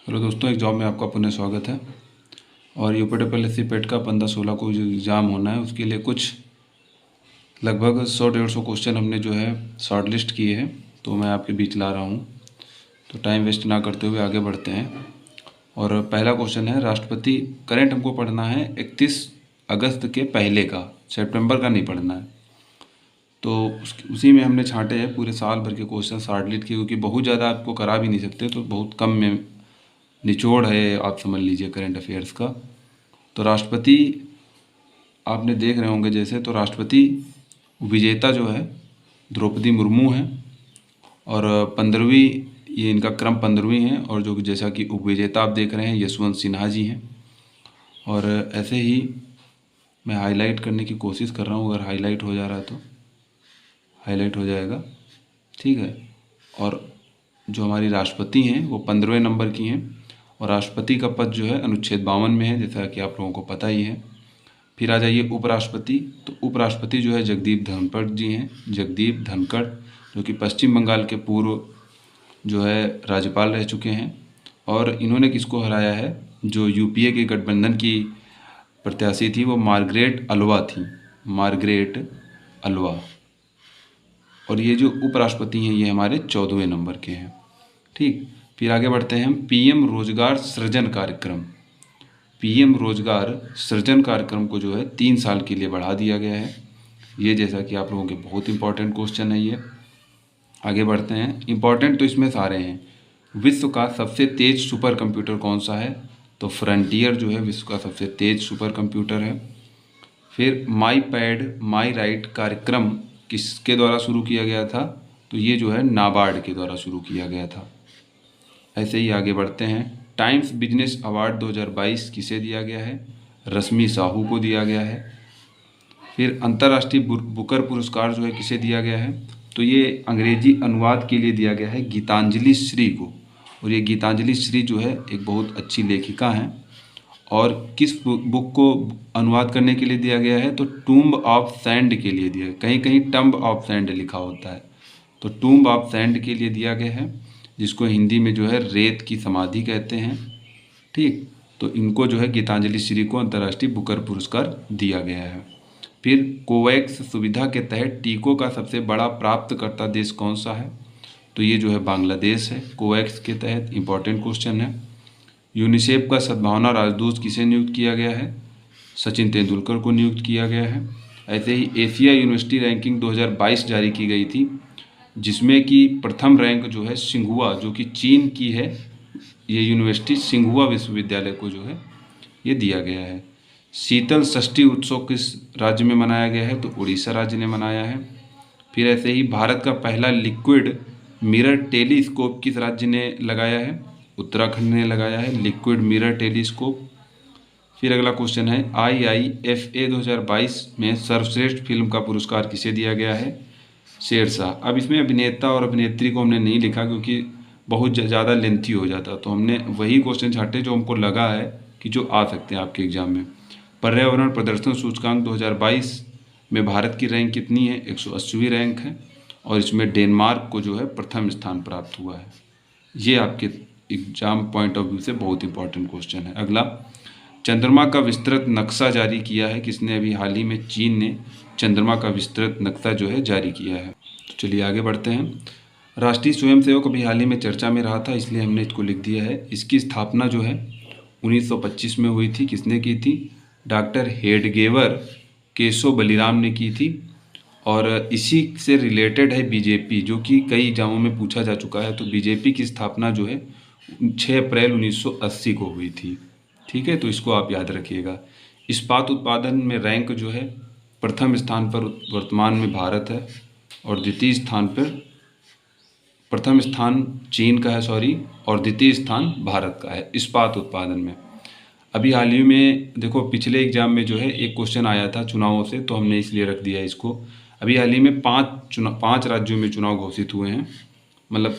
Hello दोस्तों, एक job में आपका पुनः स्वागत है। और यूपीडब्ल्यूएससी पेट का 15-16 को जो एग्ज़ाम होना है उसके लिए कुछ लगभग 100-150 क्वेश्चन हमने जो है शॉर्ट लिस्ट किए हैं, तो मैं आपके बीच ला रहा हूँ। तो टाइम वेस्ट ना करते हुए आगे बढ़ते हैं। और पहला क्वेश्चन है, राष्ट्रपति करंट हमको पढ़ना है 31 अगस्त के पहले का, सितंबर का नहीं पढ़ना है। तो उसी में हमने छांटे हैं पूरे साल भर के क्वेश्चन शॉर्ट लिस्ट किए, क्योंकि बहुत ज़्यादा आपको करा भी नहीं सकते, तो बहुत कम में निचोड़ है, आप समझ लीजिए करंट अफेयर्स का। तो राष्ट्रपति आपने देख रहे होंगे जैसे, तो राष्ट्रपति विजेता जो है द्रौपदी मुर्मू है, और 15वीं ये इनका क्रम 15वीं है, और जो जैसा कि उपविजेता आप देख रहे हैं यशवंत सिन्हा जी हैं। और ऐसे ही मैं हाईलाइट करने की कोशिश कर रहा हूँ, अगर हाईलाइट हो जा रहा है तो हाईलाइट हो जाएगा, ठीक है। और जो हमारी राष्ट्रपति हैं वो 15वें नंबर की हैं, और राष्ट्रपति का पद जो है अनुच्छेद 52 में है, जैसा कि आप लोगों को पता ही है। फिर आ जाइए उपराष्ट्रपति। तो उपराष्ट्रपति जो है जगदीप धनखड़ जी हैं, जगदीप धनखड़, जो कि पश्चिम बंगाल के पूर्व जो है राज्यपाल रह चुके हैं। और इन्होंने किसको हराया है, जो यूपीए के गठबंधन की प्रत्याशी थी वो मार्गरेट अल्वा थी, मार्गरेट अल्वा। और ये जो उपराष्ट्रपति हैं ये हमारे 14वें नंबर के हैं, ठीक। फिर आगे बढ़ते हैं हम, पीएम रोजगार सृजन कार्यक्रम। पीएम रोजगार सृजन कार्यक्रम को जो है 3 साल के लिए बढ़ा दिया गया है। ये जैसा कि आप लोगों के बहुत इंपॉर्टेंट क्वेश्चन है ये। आगे बढ़ते हैं, इंपॉर्टेंट तो इसमें सारे हैं। विश्व का सबसे तेज सुपर कंप्यूटर कौन सा है, तो फ्रंटियर जो है विश्व का सबसे तेज सुपर कंप्यूटर है। फिर माई पैड माई राइट कार्यक्रम किसके द्वारा शुरू किया गया था, तो ये जो है नाबार्ड के द्वारा शुरू किया गया था। ऐसे ही आगे बढ़ते हैं, टाइम्स बिजनेस अवार्ड 2022 किसे दिया गया है, रश्मि साहू को दिया गया है। फिर अंतर्राष्ट्रीय बुकर पुरस्कार जो है किसे दिया गया है, तो ये अंग्रेजी अनुवाद के लिए दिया गया है गीतांजलि श्री को। और ये गीतांजलि श्री जो है एक बहुत अच्छी लेखिका हैं। और किस बुक को अनुवाद करने के लिए दिया गया है, तो टूम्ब ऑफ सैंड के लिए दिया, कहीं कहीं टम्ब ऑफ सैंड लिखा होता है, तो टूम्ब ऑफ सैंड के लिए दिया गया है, जिसको हिंदी में जो है रेत की समाधि कहते हैं, ठीक। तो इनको जो है गीतांजलि श्री को अंतर्राष्ट्रीय बुकर पुरस्कार दिया गया है। फिर कोवैक्स सुविधा के तहत टीकों का सबसे बड़ा प्राप्तकर्ता देश कौन सा है, तो ये जो है बांग्लादेश है। कोवैक्स के तहत इंपॉर्टेंट क्वेश्चन है। यूनिसेफ का सद्भावना राजदूत किसे नियुक्त किया गया है, सचिन तेंदुलकर को नियुक्त किया गया है। ऐसे ही एशिया यूनिवर्सिटी रैंकिंग 2022 जारी की गई थी, जिसमें कि प्रथम रैंक जो है सिंघुआ, जो कि चीन की है ये यूनिवर्सिटी, सिंघुआ विश्वविद्यालय को जो है ये दिया गया है। शीतल षष्ठी उत्सव किस राज्य में मनाया गया है, तो उड़ीसा राज्य ने मनाया है। फिर ऐसे ही भारत का पहला लिक्विड मिरर टेलीस्कोप किस राज्य ने लगाया है, उत्तराखंड ने लगाया है लिक्विड मिरर टेलीस्कोप। फिर अगला क्वेश्चन है, IIFA 2022 में सर्वश्रेष्ठ फिल्म का पुरस्कार किसे दिया गया है, शेरशाह। अब इसमें अभिनेता और अभिनेत्री को हमने नहीं लिखा क्योंकि बहुत ज़्यादा लेंथी हो जाता, तो हमने वही क्वेश्चन छाटे जो हमको लगा है कि जो आ सकते हैं आपके एग्जाम में। पर्यावरण प्रदर्शन सूचकांक 2022 में भारत की रैंक कितनी है, 180वीं रैंक है, और इसमें डेनमार्क को जो है प्रथम स्थान प्राप्त हुआ है। ये आपके एग्जाम पॉइंट ऑफ व्यू से बहुत इंपॉर्टेंट क्वेश्चन है। अगला, चंद्रमा का विस्तृत नक्शा जारी किया है किसने, अभी हाल ही में चीन ने चंद्रमा का विस्तृत नक्शा जो है जारी किया है। तो चलिए आगे बढ़ते हैं। राष्ट्रीय स्वयंसेवक अभी हाल ही में चर्चा में रहा था, इसलिए हमने इसको लिख दिया है। इसकी स्थापना जो है 1925 में हुई थी, किसने की थी, डॉक्टर हेडगेवर केशव बलिराम ने की थी। और इसी से रिलेटेड है बीजेपी, जो कि कई एग्जामों में पूछा जा चुका है। तो बीजेपी की स्थापना जो है 6 अप्रैल 1980 को हुई थी, ठीक है, तो इसको आप याद रखिएगा। इस्पात उत्पादन में रैंक जो है प्रथम स्थान पर वर्तमान में भारत है, और द्वितीय स्थान पर, प्रथम स्थान चीन का है सॉरी, और द्वितीय स्थान भारत का है इस्पात उत्पादन में। अभी हाल ही में देखो, पिछले एग्जाम में जो है एक क्वेश्चन आया था चुनावों से, तो हमने इसलिए रख दिया इसको। अभी हाल ही में 5 राज्यों में चुनाव घोषित हुए हैं, मतलब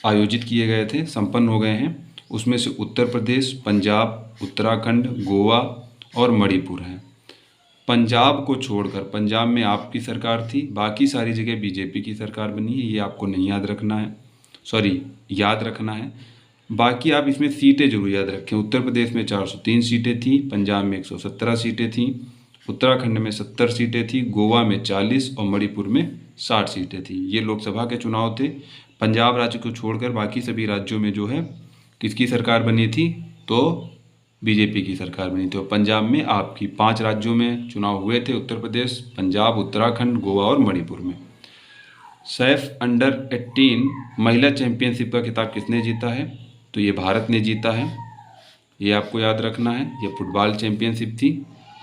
आयोजित किए गए थे, संपन्न हो गए हैं। उसमें से उत्तर प्रदेश, पंजाब, उत्तराखंड, गोवा और मणिपुर हैं। पंजाब को छोड़कर, पंजाब में आपकी सरकार थी, बाकी सारी जगह बीजेपी की सरकार बनी है, ये आपको नहीं याद रखना है, सॉरी याद रखना है। बाकी आप इसमें सीटें जरूर याद रखें। उत्तर प्रदेश में 403 सीटें थी, पंजाब में 117 सीटें थी, उत्तराखंड में 70 सीटें थी, गोवा में 40 और मणिपुर में 60 सीटें थी। ये लोकसभा के चुनाव थे। पंजाब राज्य को छोड़कर बाकी सभी राज्यों में जो है किसकी सरकार बनी थी, तो बीजेपी की सरकार बनी थी। और पंजाब में आपकी 5 राज्यों में चुनाव हुए थे, उत्तर प्रदेश, पंजाब, उत्तराखंड, गोवा और मणिपुर में। सैफ अंडर 18 महिला चैंपियनशिप का खिताब किसने जीता है, तो ये भारत ने जीता है, ये आपको याद रखना है। ये फुटबॉल चैंपियनशिप थी।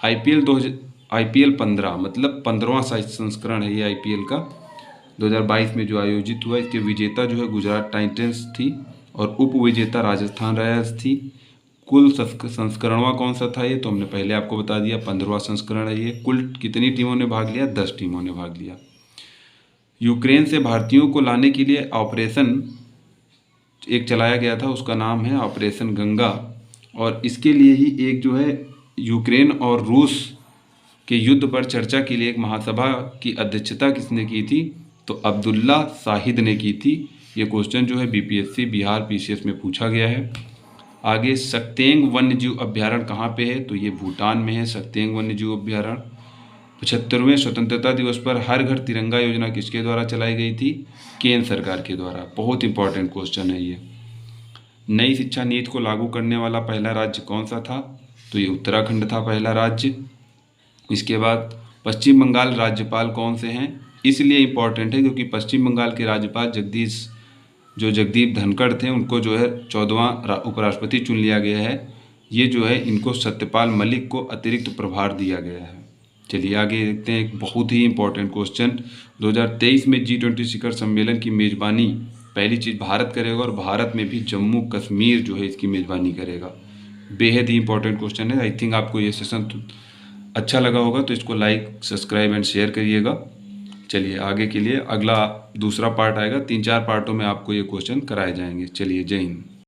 IPL 15 मतलब 15वां संस्करण है ये IPL का, 2022 में जो आयोजित हुआ। इसके विजेता जो है गुजरात टाइटंस थी और उप विजेता राजस्थान रॉयल्स थी। कुल संस्करणवा कौन सा था ये, तो हमने पहले आपको बता दिया, 15वां संस्करण है ये। कुल कितनी टीमों ने भाग लिया, 10 टीमों ने भाग लिया। यूक्रेन से भारतीयों को लाने के लिए ऑपरेशन एक चलाया गया था, उसका नाम है ऑपरेशन गंगा। और इसके लिए ही एक जो है यूक्रेन और रूस के युद्ध पर चर्चा के लिए एक महासभा की अध्यक्षता किसने की थी, तो अब्दुल्ला शाहिद ने की थी। ये क्वेश्चन जो है BPSC बिहार PCS में पूछा गया है। आगे सक्तेंग वन्यजीव अभ्यारण्य कहाँ पे है, तो ये भूटान में है सक्तेंग वन्यजीव अभ्यारण्य। 75वें स्वतंत्रता दिवस पर हर घर तिरंगा योजना किसके द्वारा चलाई गई थी, केंद्र सरकार के द्वारा। बहुत इंपॉर्टेंट क्वेश्चन है ये। नई शिक्षा नीति को लागू करने वाला पहला राज्य कौन सा था, तो ये उत्तराखंड था पहला राज्य। इसके बाद पश्चिम बंगाल राज्यपाल कौन से हैं, इसलिए इम्पॉर्टेंट है क्योंकि पश्चिम बंगाल के राज्यपाल जगदीप धनखड़ थे, उनको जो है 14वां उपराष्ट्रपति चुन लिया गया है। ये जो है इनको सत्यपाल मलिक को अतिरिक्त प्रभार दिया गया है। चलिए आगे देखते हैं एक बहुत ही इंपॉर्टेंट क्वेश्चन। 2023 में G20 शिखर सम्मेलन की मेज़बानी पहली चीज़ भारत करेगा और भारत में भी जम्मू कश्मीर जो है इसकी मेज़बानी करेगा। बेहद ही इंपॉर्टेंट क्वेश्चन है। आई थिंक आपको ये सेशन अच्छा लगा होगा, तो इसको लाइक, सब्सक्राइब एंड शेयर करिएगा। चलिए आगे के लिए अगला दूसरा पार्ट आएगा, 3-4 पार्टों में आपको ये क्वेश्चन कराए जाएंगे। चलिए जय हिंद।